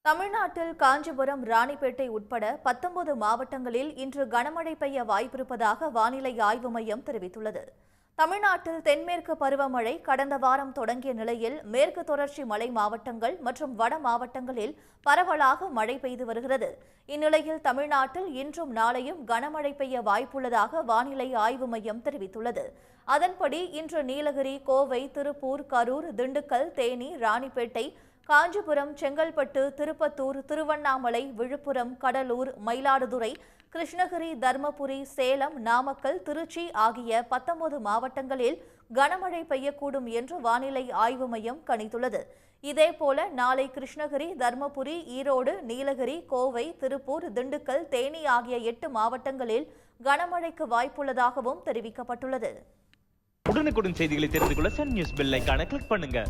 தமிழ்நாட்டில் காஞ்சிபுரம், ராணிப்பேட்டை உட்பட 19 மாவட்டங்களில் இன்று கனமழை பெய்ய வாய்ப்பிருப்பதாக வானிலை ஆய்வு மையம் தெரிவித்துள்ளது. தமிழ்நாட்டில் தென்மேற்கு பருவமழை கடந்த வாரம் தொடங்கிய நிலையில் மேற்கு தொடர்ச்சி மலை மாவட்டங்கள் மற்றும் வட மாவட்டங்களில் பரவலாக மழை பெய்து வருகிறது. இந்நிலையில் தமிழ்நாட்டில் இன்றும் நாளையும் கனமழை பெய்ய வாய்ப்புள்ளதாக வானிலை ஆய்வு மையம் தெரிவித்துள்ளது. அதன்படி இன்று நீலகிரி, கோவை, திருப்பூர், கரூர், திண்டுக்கல், தேனி, ராணிப்பேட்டை, காஞ்சிபுரம், செங்கல்பட்டு, திருப்பத்தூர், திருவண்ணாமலை, விழுப்புரம், கடலூர், மயிலாடுதுறை, கிருஷ்ணகிரி, தர்மபுரி, சேலம், நாமக்கல், திருச்சி ஆகிய 19 மாவட்டங்களில் கனமழை பெய்யக்கூடும் என்று வானிலை ஆய்வு மையம் கணித்துள்ளது. இதேபோல நாளை கிருஷ்ணகிரி, தர்மபுரி, ஈரோடு, நீலகிரி, கோவை, திருப்பூர், திண்டுக்கல், தேனி ஆகிய 8 மாவட்டங்களில் கனமழைக்கு வாய்ப்புள்ளதாகவும் தெரிவிக்கப்பட்டுள்ளது. உடனுக்குடன் செய்திகளை தெரிந்து கொள்ள சன் நியூஸ் பெல் ஐகானை கிளிக் பண்ணுங்க.